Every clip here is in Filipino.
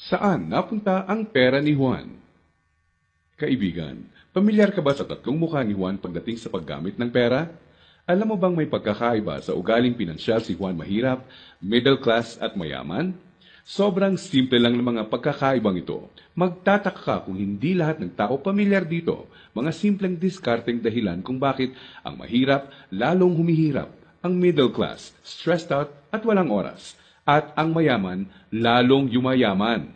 Saan napunta ang pera ni Juan? Kaibigan, pamilyar ka ba sa tatlong mukha ni Juan pagdating sa paggamit ng pera? Alam mo bang may pagkakaiba sa ugaling pinansyal si Juan mahirap, middle class at mayaman? Sobrang simple lang ng mga pagkakaibang ito. Magtataka ka kung hindi lahat ng tao pamilyar dito. Mga simpleng diskarteng dahilan kung bakit ang mahirap lalong humihirap, ang middle class stressed out at walang oras, at ang mayaman lalong yumayaman.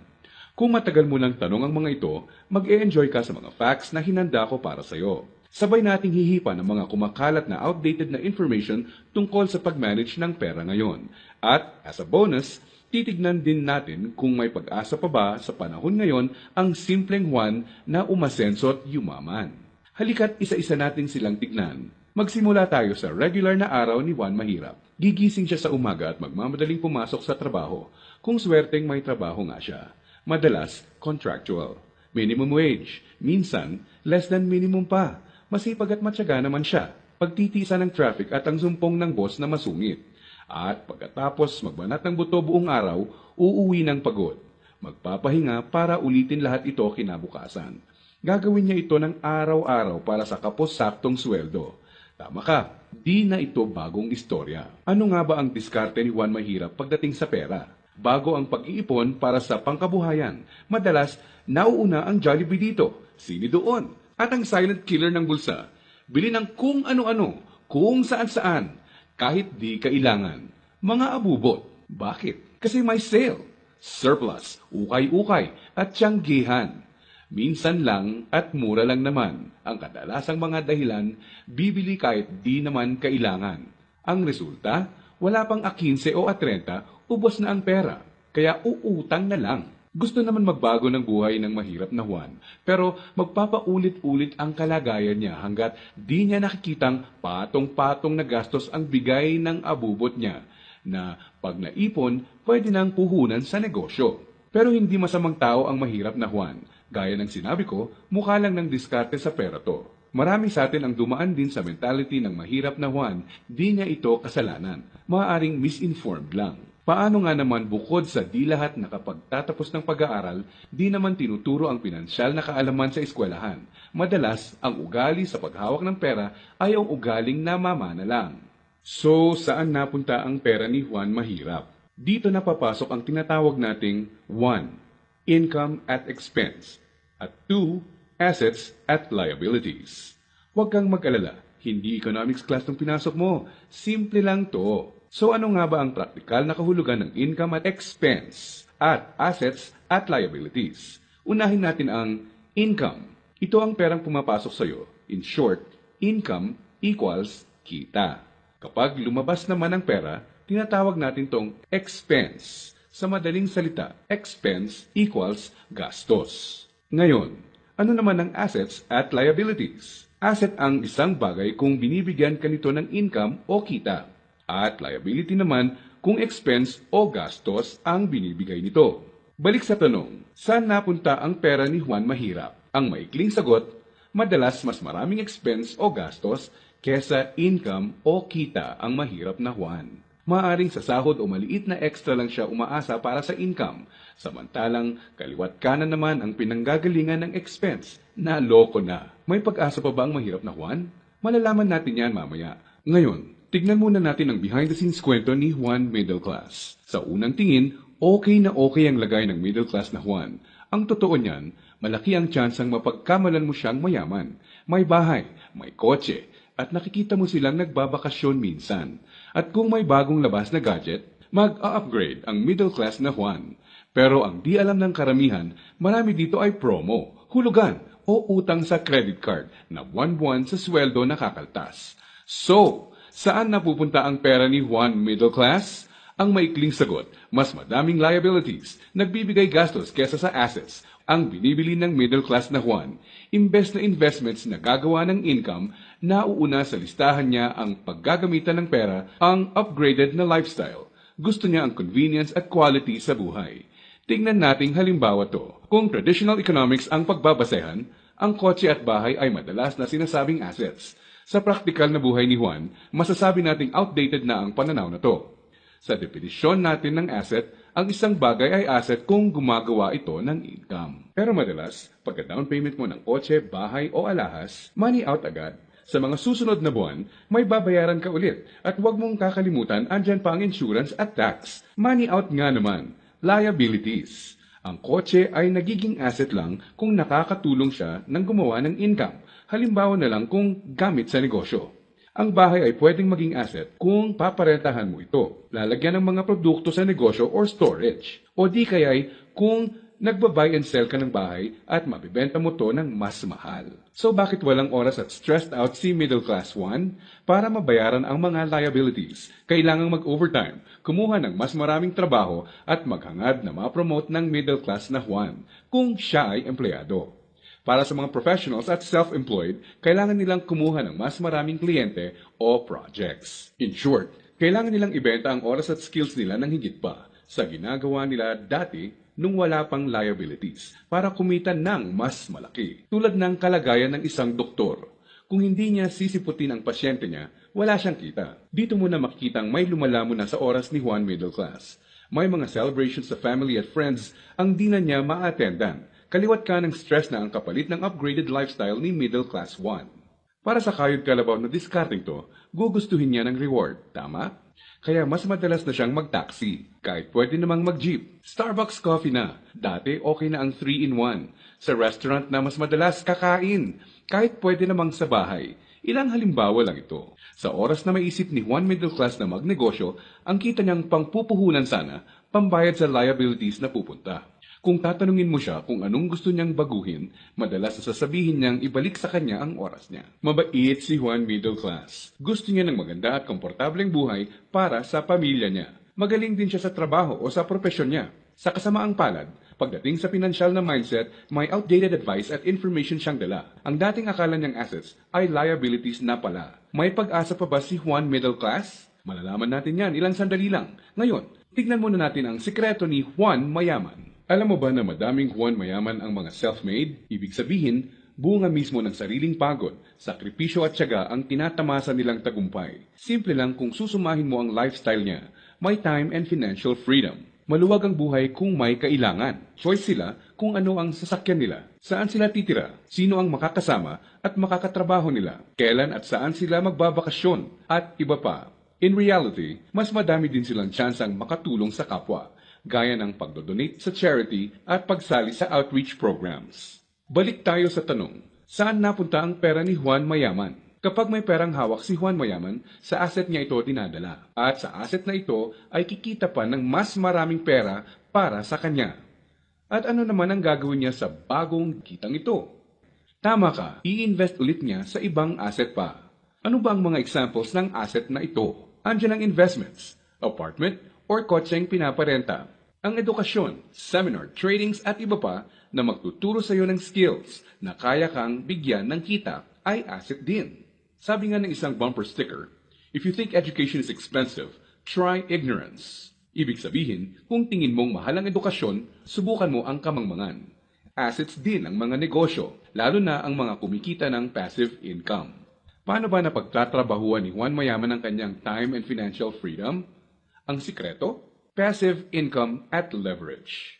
Kung matagal mo lang tanong ang mga ito, mag-e-enjoy ka sa mga facts na hinanda ko para sa iyo. Sabay nating hihipan ang mga kumakalat na outdated na information tungkol sa pag-manage ng pera ngayon. At as a bonus, titignan din natin kung may pag-asa pa ba sa panahon ngayon ang simpleng Juan na umasenso at yumaman. Halika't isa-isa natin silang tignan. Magsimula tayo sa regular na araw ni Juan Mahirap. Gigising siya sa umaga at magmamadaling pumasok sa trabaho, kung swerteng may trabaho nga siya. Madalas, contractual. Minimum wage. Minsan, less than minimum pa. Masipag at matyaga naman siya. Pagtitiisa ng traffic at ang sumpong ng boss na masungit. At pagkatapos magbanat ng buto buong araw, uuwi ng pagod. Magpapahinga para ulitin lahat ito kinabukasan. Gagawin niya ito ng araw-araw para sa kapos-saktong sweldo. Tama ka, di na ito bagong istorya. Ano nga ba ang diskarte ni Juan Mahirap pagdating sa pera? Bago ang pag-iipon para sa pangkabuhayan, madalas nauuna ang Jollibee dito, sini doon, at ang silent killer ng bulsa. Bili ng kung ano-ano, kung saan-saan, kahit di kailangan. Mga abubot. Bakit? Kasi may sale, surplus, ukay-ukay, at tiyanggihan. Minsan lang at mura lang naman. Ang kadalasang mga dahilan, bibili kahit di naman kailangan. Ang resulta, wala pang 15 o 30, ubos na ang pera, kaya uutang na lang. Gusto naman magbago ng buhay ng mahirap na Juan, pero magpapaulit-ulit ang kalagayan niya hanggat di niya nakikitang patong-patong na gastos ang bigay ng abubot niya, na pag naipon, pwede nang puhunan sa negosyo. Pero hindi masamang tao ang mahirap na Juan. Gaya ng sinabi ko, mukha lang ng diskarte sa pera to. Marami sa atin ang dumaan din sa mentality ng mahirap na Juan, di niya ito kasalanan. Maaaring misinformed lang. Paano nga naman bukod sa di lahat nakapagtatapos ng pag-aaral, di naman tinuturo ang pinansyal na kaalaman sa eskwelahan. Madalas, ang ugali sa paghawak ng pera ay ang ugaling namamana lang. So, saan napunta ang pera ni Juan Mahirap? Dito na papasok ang tinatawag nating 1. Income at expense, at 2. Assets at liabilities. Huwag kang mag-alala, hindi economics class ng pinasok mo. Simple lang to. So ano nga ba ang praktikal na kahulugan ng income at expense at assets at liabilities? Unahin natin ang income. Ito ang perang pumapasok sa iyo. In short, income equals kita. Kapag lumabas naman ang pera, tinatawag natin tong expense. Sa madaling salita, expense equals gastos. Ngayon, ano naman ang assets at liabilities? Asset ang isang bagay kung binibigyan ka nito ng income o kita. At liability naman kung expense o gastos ang binibigay nito. Balik sa tanong, saan napunta ang pera ni Juan Mahirap? Ang maikling sagot, madalas mas maraming expense o gastos kesa income o kita ang mahirap na Juan. Maaring sa sahod o maliit na extra lang siya umaasa para sa income, samantalang kaliwat kanan naman ang pinanggagalingan ng expense. Naloko na. May pag-asa pa ba ang mahirap na Juan? Malalaman natin yan mamaya. Ngayon, tignan muna natin ang behind-the-scenes kwento ni Juan Middle Class. Sa unang tingin, okay na okay ang lagay ng middle class na Juan. Ang totoo niyan, malaki ang tsansang mapagkamalan mo siyang mayaman. May bahay, may kotse, at nakikita mo silang nagbabakasyon minsan. At kung may bagong labas na gadget, mag-a-upgrade ang middle class na Juan. Pero ang di alam ng karamihan, marami dito ay promo, hulugan, o utang sa credit card na buwan-buwan sa sweldo nakakaltas. So, saan napupunta ang pera ni Juan Middle Class? Ang maikling sagot, mas madaming liabilities, nagbibigay gastos kesa sa assets, ang binibili ng middle class na Juan. Imbes na investments na gagawa ng income, nauuna sa listahan niya ang paggagamitan ng pera, ang upgraded na lifestyle. Gusto niya ang convenience at quality sa buhay. Tingnan nating halimbawa to. Kung traditional economics ang pagbabasehan, ang kotse at bahay ay madalas na sinasabing assets. Sa praktikal na buhay ni Juan, masasabi nating outdated na ang pananaw na to. Sa definisyon natin ng asset, ang isang bagay ay asset kung gumagawa ito ng income. Pero madalas, pagka down payment mo ng kotse, bahay o alahas, money out agad. Sa mga susunod na buwan, may babayaran ka ulit at huwag mong kakalimutan andyan pa ang insurance at tax. Money out nga naman, liabilities. Ang kotse ay nagiging asset lang kung nakakatulong siya ng gumawa ng income. Halimbawa na lang kung gamit sa negosyo. Ang bahay ay pwedeng maging asset kung paparentahan mo ito, lalagyan ng mga produkto sa negosyo or storage. O di kaya'y kung nagba-buy and sell ka ng bahay at mabibenta mo to ng mas mahal. So bakit walang oras at stressed out si Middle Class 1? Para mabayaran ang mga liabilities, kailangang mag-overtime, kumuha ng mas maraming trabaho at maghangad na ma-promote ng middle class na Juan kung siya ay empleyado. Para sa mga professionals at self-employed, kailangan nilang kumuha ng mas maraming kliyente o projects. In short, kailangan nilang ibenta ang oras at skills nila ng higit pa sa ginagawa nila dati nung wala pang liabilities para kumita ng mas malaki. Tulad ng kalagayan ng isang doktor. Kung hindi niya sisiputin ang pasyente niya, wala siyang kita. Dito mo na makikitang may lumalamon na sa oras ni Juan Middle Class. May mga celebrations sa family at friends ang di na niya ma-attendan. Kaliwat ka ng stress na ang kapalit ng upgraded lifestyle ni Middle Class 1. Para sa kayod kalabaw na discarding to, gugustuhin niya ng reward, tama? Kaya mas madalas na siyang mag-taxi, kahit pwede namang mag-jeep. Starbucks coffee na. Dati okay na ang 3-in-1. Sa restaurant na mas madalas kakain, kahit pwede namang sa bahay. Ilang halimbawa lang ito. Sa oras na maisip ni Juan Middle Class na magnegosyo, ang kita niyang pangpupuhunan sana, pambayad sa liabilities na pupunta. Kung tatanungin mo siya kung anong gusto niyang baguhin, madalas sasabihin niyang ibalik sa kanya ang oras niya. Mabait si Juan Middle Class. Gusto niya ng maganda at komportableng buhay para sa pamilya niya. Magaling din siya sa trabaho o sa propesyon niya. Sa kasamaang palad, pagdating sa pinansyal na mindset, may outdated advice at information siyang dala. Ang dating akala niyang assets ay liabilities na pala. May pag-asa pa ba si Juan Middle Class? Malalaman natin yan ilang sandali lang. Ngayon, tignan muna natin ang sikreto ni Juan Mayaman. Alam mo ba na madaming Juan Mayaman ang mga self-made? Ibig sabihin, bunga mismo ng sariling pagod, sakripisyo at tiyaga ang tinatamasa nilang tagumpay. Simple lang kung susumahin mo ang lifestyle niya, may time and financial freedom. Maluwag ang buhay kung may kailangan. Choice sila kung ano ang sasakyan nila, saan sila titira, sino ang makakasama at makakatrabaho nila, kailan at saan sila magbabakasyon, at iba pa. In reality, mas madami din silang tsansang makatulong sa kapwa, gaya ng pagdodonate sa charity at pagsali sa outreach programs. Balik tayo sa tanong, saan napunta ang pera ni Juan Mayaman? Kapag may perang hawak si Juan Mayaman, sa asset niya ito dinadala. At sa asset na ito ay kikita pa ng mas maraming pera para sa kanya. At ano naman ang gagawin niya sa bagong kitang ito? Tama ka, i-invest ulit niya sa ibang asset pa. Ano ba ang mga examples ng asset na ito? Andiyan ang investments, apartment, or kotseng pinaparenta. Ang edukasyon, seminar, tradings at iba pa na magtuturo sa iyo ng skills na kaya kang bigyan ng kita ay asset din. Sabi nga ng isang bumper sticker, if you think education is expensive, try ignorance. Ibig sabihin, kung tingin mong mahal ang edukasyon, subukan mo ang kamangmangan. Assets din ang mga negosyo, lalo na ang mga kumikita ng passive income. Paano ba napagtatrabahuan ni Juan Mayaman ang kanyang time and financial freedom? Ang sikreto? Passive income at leverage.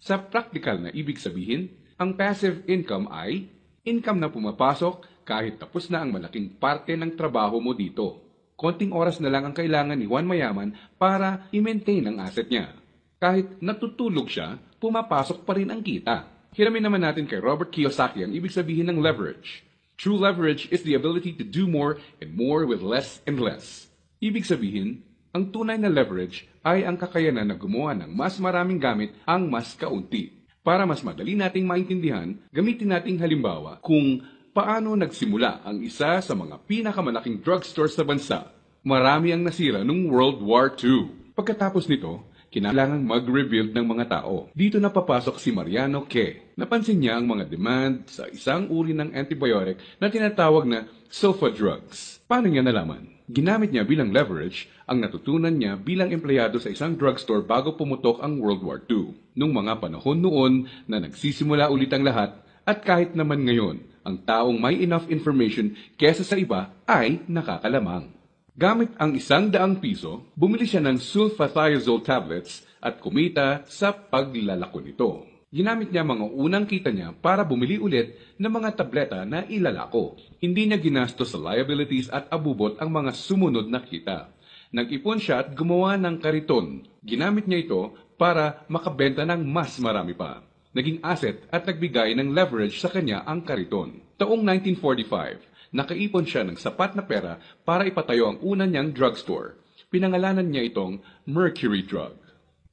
Sa practical na ibig sabihin, ang passive income ay income na pumapasok kahit tapos na ang malaking parte ng trabaho mo dito. Konting oras na lang ang kailangan ni Juan Mayaman para i-maintain ang asset niya. Kahit natutulog siya, pumapasok pa rin ang kita. Hiramin naman natin kay Robert Kiyosaki ang ibig sabihin ng leverage. True leverage is the ability to do more and more with less and less. Ibig sabihin, ang tunay na leverage ay ang kakayanan na gumawa ng mas maraming gamit ang mas kaunti. Para mas madali nating maintindihan, gamitin nating halimbawa kung paano nagsimula ang isa sa mga pinakamalaking drugstore sa bansa. Marami ang nasira noong World War II. Pagkatapos nito, kinailangang mag-rebuild ng mga tao. Dito na papasok si Mariano K. Napansin niya ang mga demand sa isang uri ng antibiotic na tinatawag na sulfa drugs. Paano niya nalaman? Ginamit niya bilang leverage ang natutunan niya bilang empleyado sa isang drugstore bago pumutok ang World War II. Nung mga panahon noon na nagsisimula ulit ang lahat at kahit naman ngayon, ang taong may enough information kesa sa iba ay nakakalamang. Gamit ang ₱100, bumili siya ng sulfathiazole tablets at kumita sa paglalako nito. Ginamit niya mga unang kita niya para bumili ulit ng mga tableta na ilalako. Hindi niya ginastos sa liabilities at abubot ang mga sumunod na kita. Nag-ipon siya at gumawa ng kariton. Ginamit niya ito para makabenta ng mas marami pa. Naging asset at nagbigay ng leverage sa kanya ang kariton. Taong 1945, nakaipon siya ng sapat na pera para ipatayo ang una niyang drugstore. Pinangalanan niya itong Mercury Drug.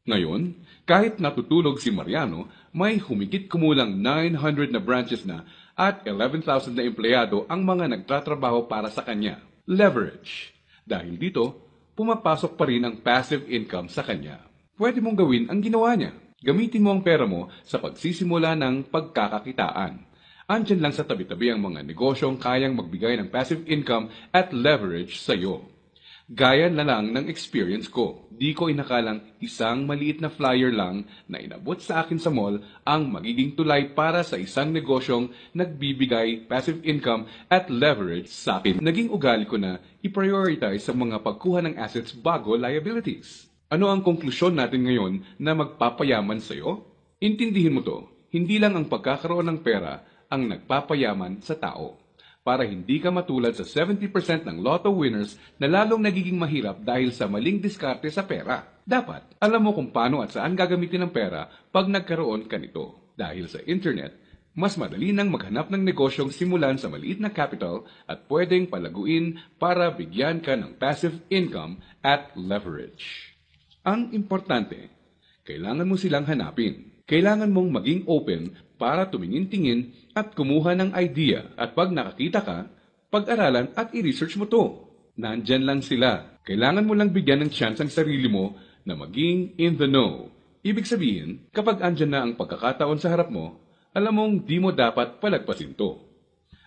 Ngayon, kahit natutulog si Mariano, may humigit kumulang 900 na branches na at 11,000 na empleyado ang mga nagtatrabaho para sa kanya. Leverage. Dahil dito, pumapasok pa rin ang passive income sa kanya. Pwede mong gawin ang ginawa niya. Gamitin mo ang pera mo sa pagsisimula ng pagkakakitaan. Andyan lang sa tabi-tabi ang mga negosyong kayang magbigay ng passive income at leverage sa iyo. Gaya na lang ng experience ko. Di ko inakalang isang maliit na flyer lang na inabot sa akin sa mall ang magiging tulay para sa isang negosyong nagbibigay passive income at leverage sa akin. Naging ugali ko na i-prioritize sa mga pagkuha ng assets bago liabilities. Ano ang konklusyon natin ngayon na magpapayaman sa iyo? Intindihin mo to, hindi lang ang pagkakaroon ng pera ang nagpapayaman sa tao. Para hindi ka matulad sa 70% ng lotto winners na lalong nagiging mahirap dahil sa maling diskarte sa pera. Dapat, alam mo kung paano at saan gagamitin ang pera pag nagkaroon ka nito. Dahil sa internet, mas madali nang maghanap ng negosyong simulan sa maliit na capital at pwedeng palaguin para bigyan ka ng passive income at leverage. Ang importante, kailangan mo silang hanapin. Kailangan mong maging open para tumingin-tingin at kumuha ng idea at pag nakakita ka, pag-aralan at i-research mo to. Nandyan lang sila. Kailangan mo lang bigyan ng chance ang sarili mo na maging in the know. Ibig sabihin, kapag andyan na ang pagkakataon sa harap mo, alam mong di mo dapat palagpasin to.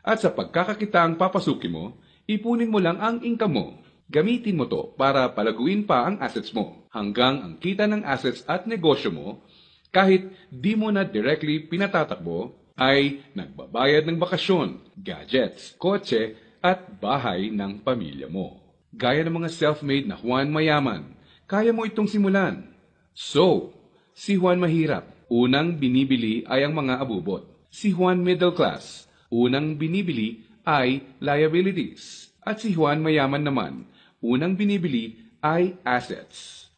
At sa pagkakakitaang papasukin mo, ipunin mo lang ang income mo. Gamitin mo to para palaguin pa ang assets mo hanggang ang kita ng assets at negosyo mo kahit di mo na directly pinatatakbo ay nagbabayad ng bakasyon, gadgets, kotse at bahay ng pamilya mo. Gaya ng mga self-made na Juan Mayaman, kaya mo itong simulan. So, si Juan Mahirap, unang binibili ay ang mga abubot. Si Juan Middle Class, unang binibili ay liabilities. At si Juan Mayaman naman, unang binibili ay assets.